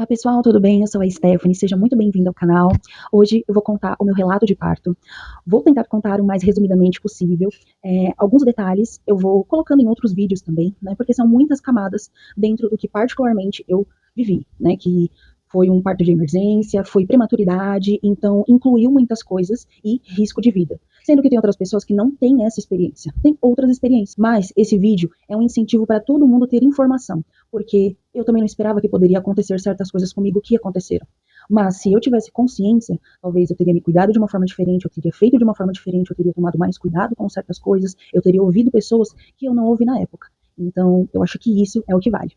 Olá pessoal, tudo bem? Eu sou a Stephanie, seja muito bem-vinda ao canal. Hoje eu vou contar o meu relato de parto. Vou tentar contar o mais resumidamente possível. Alguns detalhes eu vou colocando em outros vídeos também, né? Porque são muitas camadas dentro do que particularmente eu vivi, né? Que foi um parto de emergência, foi prematuridade, então incluiu muitas coisas e risco de vida. Sendo que tem outras pessoas que não têm essa experiência, têm outras experiências. Mas esse vídeo é um incentivo para todo mundo ter informação, porque eu também não esperava que poderia acontecer certas coisas comigo que aconteceram. Mas se eu tivesse consciência, talvez eu teria me cuidado de uma forma diferente, eu teria feito de uma forma diferente, eu teria tomado mais cuidado com certas coisas, eu teria ouvido pessoas que eu não ouvi na época. Então, eu acho que isso é o que vale.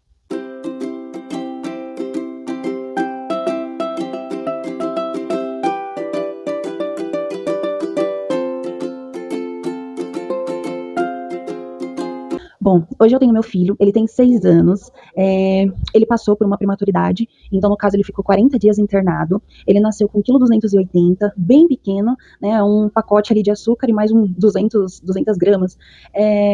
Bom, hoje eu tenho meu filho, ele tem 6 anos, ele passou por uma prematuridade, então no caso ele ficou 40 dias internado, ele nasceu com 1,280 kg, bem pequeno, né, um pacote ali de açúcar e mais 200 gramas,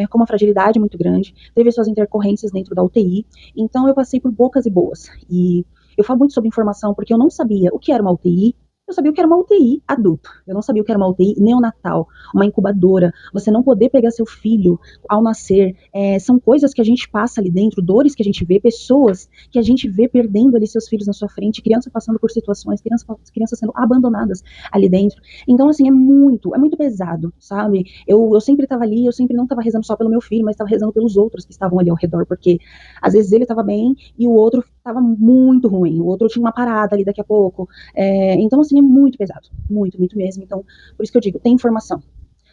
com uma fragilidade muito grande, teve suas intercorrências dentro da UTI, então eu passei por bocas e boas, e eu falo muito sobre informação porque eu não sabia o que era uma UTI. Eu sabia o que era uma UTI adulto, eu não sabia o que era uma UTI neonatal, uma incubadora, você não poder pegar seu filho ao nascer, são coisas que a gente passa ali dentro, dores que a gente vê, pessoas que a gente vê perdendo ali seus filhos na sua frente, crianças passando por situações, crianças sendo abandonadas ali dentro. Então, assim, é muito pesado, sabe? Eu sempre estava ali, eu sempre não estava rezando só pelo meu filho, mas estava rezando pelos outros que estavam ali ao redor, porque às vezes ele estava bem e o outro estava muito ruim, o outro tinha uma parada ali daqui a pouco. Então, assim, é muito pesado, muito, muito mesmo. Então, por isso que eu digo, tem informação.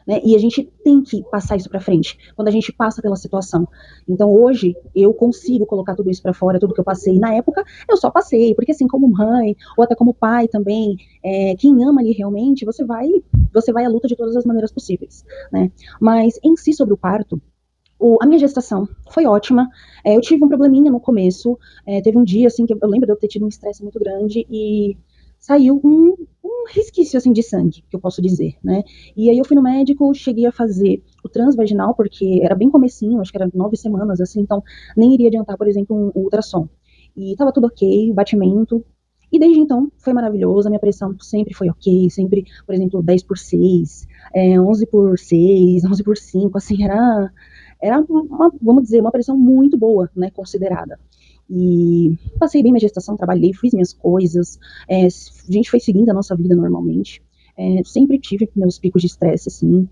Né? E a gente tem que passar isso para frente quando a gente passa pela situação. Então hoje eu consigo colocar tudo isso para fora, tudo que eu passei. Na época eu só passei, porque assim como mãe ou até como pai também, quem ama ali realmente, você vai à luta de todas as maneiras possíveis, né? Mas em si sobre o parto, a minha gestação foi ótima. Eu tive um probleminha no começo. Teve um dia assim que eu lembro de eu ter tido um estresse muito grande e saiu um resquício assim de sangue, que eu posso dizer, né? E aí eu fui no médico, cheguei a fazer o transvaginal, porque era bem comecinho, acho que era 9 semanas, assim, então nem iria adiantar, por exemplo, um ultrassom. E tava tudo ok, batimento. E desde então foi maravilhoso, a minha pressão sempre foi ok, sempre, por exemplo, 10/6, 11/6, 11/5, assim, era uma, vamos dizer, uma pressão muito boa, né, considerada. E passei bem minha gestação, trabalhei, fiz minhas coisas, a gente foi seguindo a nossa vida normalmente. Sempre tive meus picos de estresse, assim,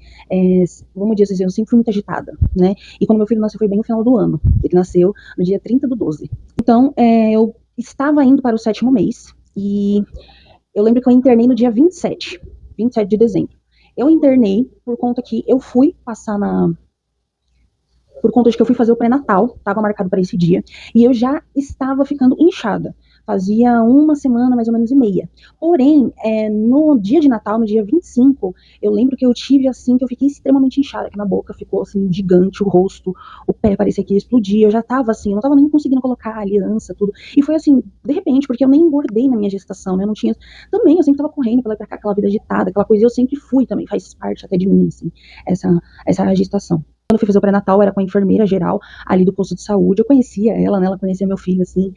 vamos dizer, eu sempre fui muito agitada, né? E quando meu filho nasceu foi bem no final do ano. Ele nasceu no dia 30/12. Então, eu estava indo para o 7º mês e eu lembro que eu internei no dia 27 de dezembro. Eu internei por conta que eu fui passar por conta de que eu fui fazer o pré-natal, estava marcado para esse dia, e eu já estava ficando inchada. Fazia uma semana, mais ou menos, e meia. Porém, no dia de Natal, no dia 25, eu lembro que eu tive, assim, que eu fiquei extremamente inchada, que na boca ficou, assim, gigante, o rosto, o pé parecia que ia explodir, eu já tava, assim, eu não tava nem conseguindo colocar a aliança, tudo. E foi, assim, de repente, porque eu nem engordei na minha gestação, né, eu não tinha... Também, eu sempre tava correndo pra lá e pra cá, aquela vida agitada, aquela coisa, e eu sempre fui também, faz parte até de mim, assim, essa gestação. Quando eu fui fazer o pré-natal, era com a enfermeira geral ali do posto de saúde, eu conhecia ela, né, ela conhecia meu filho, assim,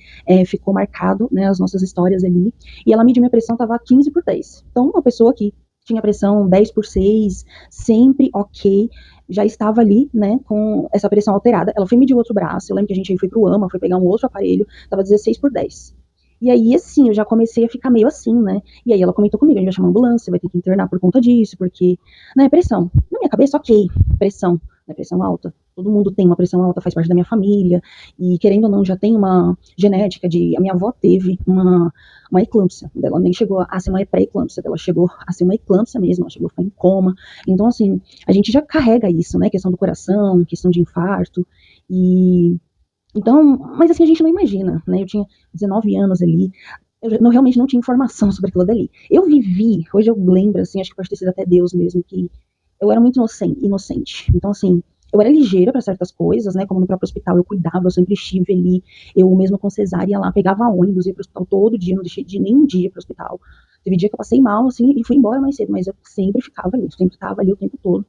ficou marcado, né, as nossas histórias ali, e ela mediu minha pressão, tava 15/10. Então, uma pessoa que tinha pressão 10/6, sempre ok, já estava ali, né, com essa pressão alterada. Ela foi medir o outro braço, eu lembro que a gente aí foi pro AMA, foi pegar um outro aparelho, tava 16/10. E aí, assim, eu já comecei a ficar meio assim, né? E aí ela comentou comigo, a gente vai chamar uma ambulância, vai ter que internar por conta disso, porque, né, pressão. Na minha cabeça, ok, pressão, né, pressão alta. Todo mundo tem uma pressão alta, faz parte da minha família, e querendo ou não, já tem uma genética de... A minha avó teve uma eclâmpsia, ela nem chegou a ser uma pré-eclâmpsia, ela chegou a ser uma eclâmpsia mesmo, ela chegou a ficar em coma. Então, assim, a gente já carrega isso, né, questão do coração, questão de infarto, e... Então, mas assim, a gente não imagina, né? Eu tinha 19 anos ali, realmente não tinha informação sobre aquilo dali. Eu vivi, hoje eu lembro, assim, acho que pode ter sido até Deus mesmo, que eu era muito inocente. Então, assim, eu era ligeira para certas coisas, né? Como no próprio hospital eu cuidava, eu sempre estive ali. Eu mesmo com cesárea ia lá, pegava ônibus, ia pro hospital todo dia, não deixei de ir nem um dia pro hospital. Teve dia que eu passei mal, assim, e fui embora mais cedo, mas eu sempre ficava ali, sempre estava ali o tempo todo.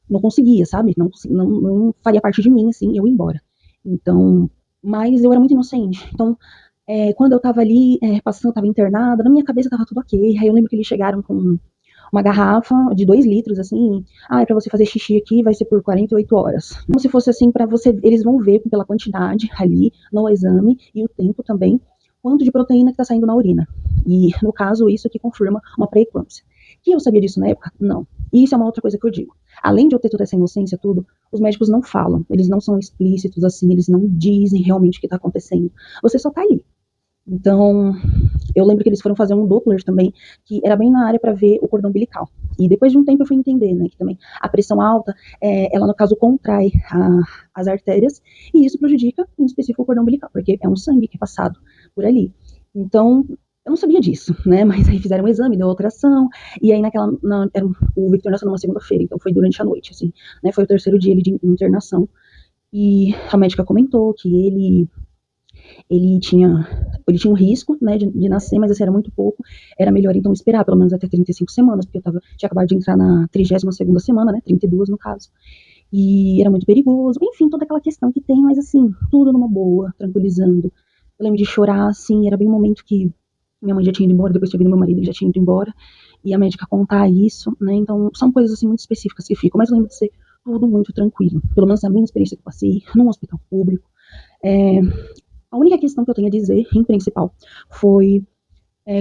Não conseguia, sabe? Não faria parte de mim, assim, eu ir embora. Então, mas eu era muito inocente. Então, Quando eu tava ali, passando, tava internada, na minha cabeça tava tudo ok. Aí eu lembro que eles chegaram com uma garrafa de 2 litros, assim. Ah, é pra você fazer xixi aqui, vai ser por 48 horas. Como se fosse assim, pra você, eles vão ver pela quantidade ali no exame e o tempo também, quanto de proteína que tá saindo na urina. E, no caso, isso aqui confirma uma pré-eclâmpsia. Que eu sabia disso na época? Não. E isso é uma outra coisa que eu digo. Além de eu ter toda essa inocência, tudo, os médicos não falam, eles não são explícitos assim, eles não dizem realmente o que tá acontecendo. Você só tá ali. Então, eu lembro que eles foram fazer um Doppler também, que era bem na área para ver o cordão umbilical. E depois de um tempo eu fui entender, né, que também a pressão alta, ela no caso contrai as artérias, e isso prejudica, em específico, o cordão umbilical, porque é um sangue que é passado por ali. Então, eu não sabia disso, né, mas aí fizeram um exame, deu alteração, e aí o Victor nasceu numa segunda-feira, então foi durante a noite, assim, né, foi o terceiro dia de internação, e a médica comentou que ele tinha, ele tinha um risco, né, de nascer, mas assim, era muito pouco, era melhor então esperar pelo menos até 35 semanas, porque tinha acabado de entrar na 32ª semana, né, 32 no caso, e era muito perigoso, enfim, toda aquela questão que tem, mas assim, tudo numa boa, tranquilizando. Eu lembro de chorar, assim, era bem o momento que minha mãe já tinha ido embora, depois tinha vindo meu marido, ele já tinha ido embora, e a médica contar isso, né, então são coisas assim muito específicas que ficam, mas eu lembro de ser tudo muito tranquilo, pelo menos a minha experiência que eu passei num hospital público, é, a única questão que eu tenho a dizer, em principal, foi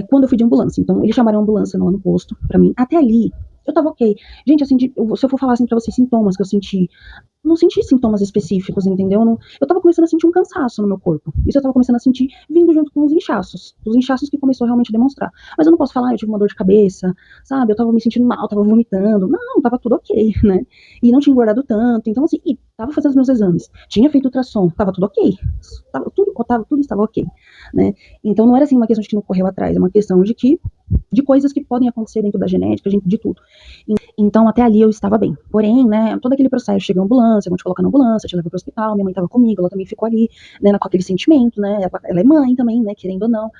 quando eu fui de ambulância. Então, eles chamaram a ambulância lá no posto pra mim. Até ali, eu tava ok. Gente, assim, se eu for falar assim pra vocês sintomas que eu senti, não senti sintomas específicos, entendeu? Não, eu tava começando a sentir um cansaço no meu corpo. Isso eu tava começando a sentir vindo junto com os inchaços que começou realmente a demonstrar. Mas eu não posso falar, eu tive uma dor de cabeça, sabe? Eu tava me sentindo mal, tava vomitando. Não, tava tudo ok, né? E não tinha engordado tanto. Então, assim, e tava fazendo os meus exames. Tinha feito ultrassom, tava tudo ok. Tudo estava ok, né? Então não era assim uma questão de que não correu atrás, é uma questão de coisas que podem acontecer dentro da genética, de tudo. Então, até ali eu estava bem. Porém, né, todo aquele processo, chega a ambulância, vão te colocar na ambulância, te leva pro hospital, minha mãe estava comigo, ela também ficou ali, né, com aquele sentimento, né, ela é mãe também, né, querendo ou não,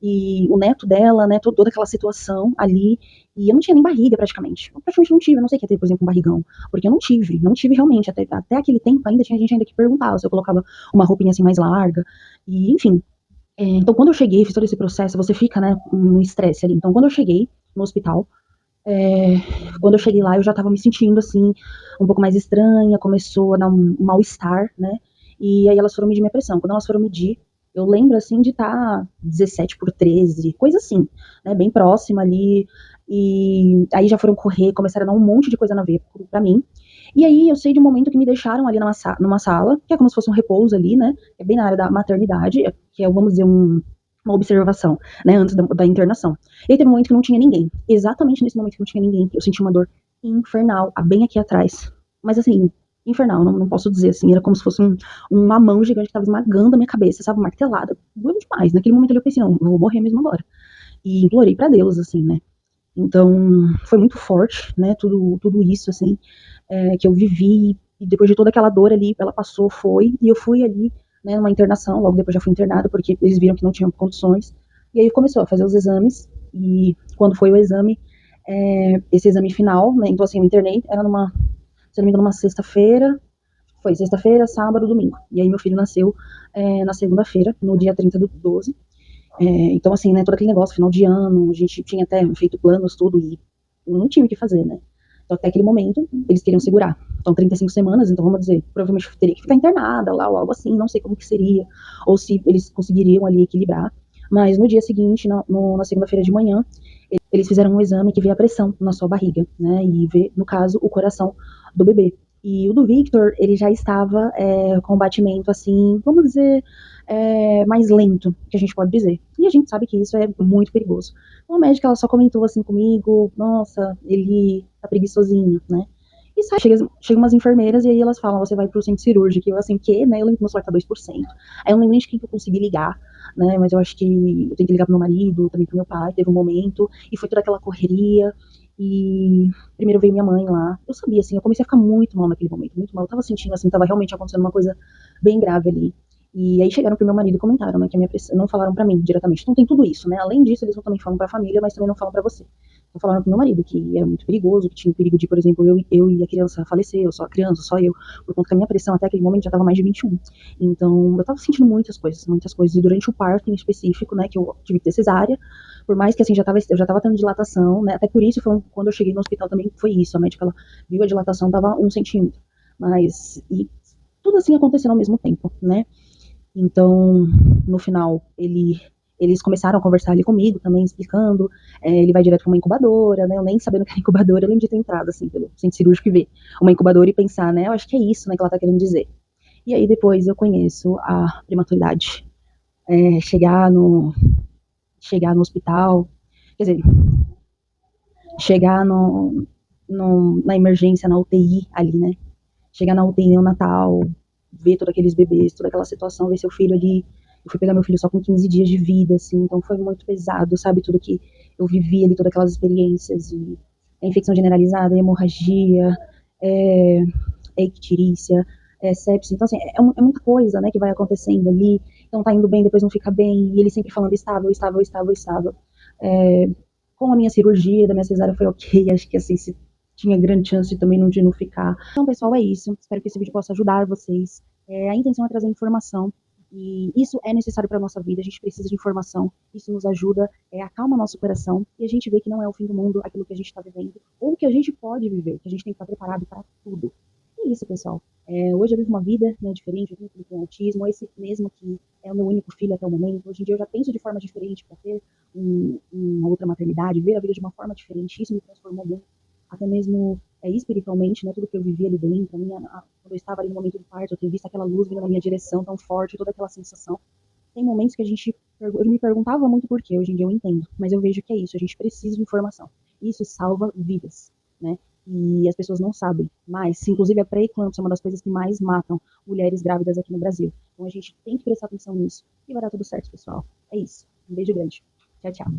e o neto dela, né, toda aquela situação ali, e eu não tinha nem barriga praticamente. Eu praticamente não tive, eu não sei o que é ter, por exemplo, um barrigão, porque eu não tive realmente, até aquele tempo ainda tinha gente ainda que perguntava se eu colocava uma roupinha assim mais larga, e enfim. Então, quando eu cheguei, fiz todo esse processo, você fica, né, no estresse ali. Então, quando eu cheguei no hospital, é, quando eu cheguei lá, eu já tava me sentindo, assim, um pouco mais estranha, começou a dar um mal-estar, né? E aí elas foram medir minha pressão. Quando elas foram medir, eu lembro, assim, de estar 17/13, coisa assim, né? Bem próxima ali. E aí já foram correr, começaram a dar um monte de coisa na veia pra mim. E aí eu sei de um momento que me deixaram ali numa sala, que é como se fosse um repouso ali, né? É bem na área da maternidade, que é, vamos dizer, uma observação, né, antes da internação. E aí teve um momento que não tinha ninguém. Exatamente nesse momento que não tinha ninguém, eu senti uma dor infernal, bem aqui atrás. Mas assim, infernal, não posso dizer assim, era como se fosse uma mão gigante que tava esmagando a minha cabeça, sabe, martelada. Doeu demais. Naquele momento ali eu pensei, não, eu vou morrer mesmo agora. E implorei pra Deus, assim, né. Então, foi muito forte, né, tudo isso, assim, que eu vivi, e depois de toda aquela dor ali, ela passou, foi, e eu fui ali, né, numa internação, logo depois já fui internada, porque eles viram que não tinham condições, e aí começou a fazer os exames, e quando foi o exame, esse exame final, né, então assim, eu internei, era se não me engano, numa sexta-feira, foi sexta-feira, sábado, domingo, e aí meu filho nasceu na segunda-feira, no dia 30 do 12, então assim, né, todo aquele negócio, final de ano, a gente tinha até feito planos, tudo, e não tinha o que fazer, né. Então, até aquele momento, eles queriam segurar. Então, 35 semanas, então vamos dizer, provavelmente teria que ficar internada lá, ou algo assim, não sei como que seria, ou se eles conseguiriam ali equilibrar. Mas no dia seguinte, na segunda-feira de manhã, eles fizeram um exame que vê a pressão na sua barriga, né, e vê, no caso, o coração do bebê. E o do Victor, ele já estava com um batimento, assim, vamos dizer, mais lento, que a gente pode dizer. E a gente sabe que isso é muito perigoso. Então, a médica, ela só comentou assim comigo, nossa, ele tá preguiçosinho, né? E sai, chega umas enfermeiras e aí elas falam, você vai pro centro cirúrgico. E eu assim, o quê? Né? Eu lembro que meu celular tá 2%. Aí eu não lembro nem de quem que eu consegui ligar, né? Mas eu acho que eu tenho que ligar pro meu marido, também pro meu pai, teve um momento, e foi toda aquela correria. E primeiro veio minha mãe lá. Eu sabia, assim, eu comecei a ficar muito mal naquele momento, muito mal. Eu tava sentindo, assim, tava realmente acontecendo uma coisa bem grave ali. E aí chegaram pro meu marido e comentaram, né, que a minha pressão, não falaram pra mim diretamente. Então tem tudo isso, né? Além disso, eles não também falam pra família, mas também não falam pra você. tô falando pro meu marido que era muito perigoso, que tinha o perigo de, por exemplo, eu e a criança falecer, ou só a criança, só eu, por conta que a minha pressão até aquele momento já tava mais de 21. Então, eu tava sentindo muitas coisas, e durante o parto em específico, né, que eu tive que ter cesárea, por mais que assim eu já tava tendo dilatação, né, até por isso quando eu cheguei no hospital também foi isso, a médica ela viu a dilatação, tava 1 centímetro, mas, e tudo assim acontecendo ao mesmo tempo, né, então, no final, eles começaram a conversar ali comigo também, explicando. Ele vai direto para uma incubadora, né? Eu nem sabendo que era incubadora, eu lembro de ter entrado, assim, pelo centro cirúrgico e ver uma incubadora e pensar, né? Eu acho que é isso, né, que ela tá querendo dizer. E aí depois eu conheço a prematuridade. É, chegar no hospital, quer dizer, chegar na emergência, na UTI ali, né? Chegar na UTI neonatal, ver todos aqueles bebês, toda aquela situação, ver seu filho ali. Eu fui pegar meu filho só com 15 dias de vida, assim, então foi muito pesado, sabe? Tudo que eu vivi ali, todas aquelas experiências, e a infecção generalizada, a hemorragia, é, a icterícia, sepsis. Então, assim, é muita coisa, né, que vai acontecendo ali. Então, tá indo bem, depois não fica bem, e ele sempre falando estável, estável, estável, estável. É, com a minha cirurgia da minha cesárea foi ok, acho que assim, se tinha grande chance também de não ficar. Então, pessoal, é isso. Espero que esse vídeo possa ajudar vocês. A intenção é trazer informação. E isso é necessário para a nossa vida, a gente precisa de informação, isso nos ajuda, acalma nosso coração, e a gente vê que não é o fim do mundo aquilo que a gente está vivendo, ou que a gente pode viver, que a gente tem que estar preparado para tudo. E é isso, pessoal. Hoje eu vivo uma vida, né, diferente, eu tenho um filho com autismo, esse mesmo que é o meu único filho até o momento. Hoje em dia eu já penso de forma diferente para ter uma outra maternidade, ver a vida de uma forma diferente, isso me transformou muito, até mesmo espiritualmente, né, tudo que eu vivia ali dentro, quando eu estava ali no momento do parto, eu ter visto aquela luz vindo na minha direção tão forte, toda aquela sensação. Tem momentos que eu me perguntava muito por quê, hoje em dia eu entendo, mas eu vejo que é isso, a gente precisa de informação. Isso salva vidas, né? E as pessoas não sabem, mas, inclusive, a pré-eclâmpsia é uma das coisas que mais matam mulheres grávidas aqui no Brasil. Então a gente tem que prestar atenção nisso e vai dar tudo certo, pessoal. É isso. Um beijo grande. Tchau, tchau.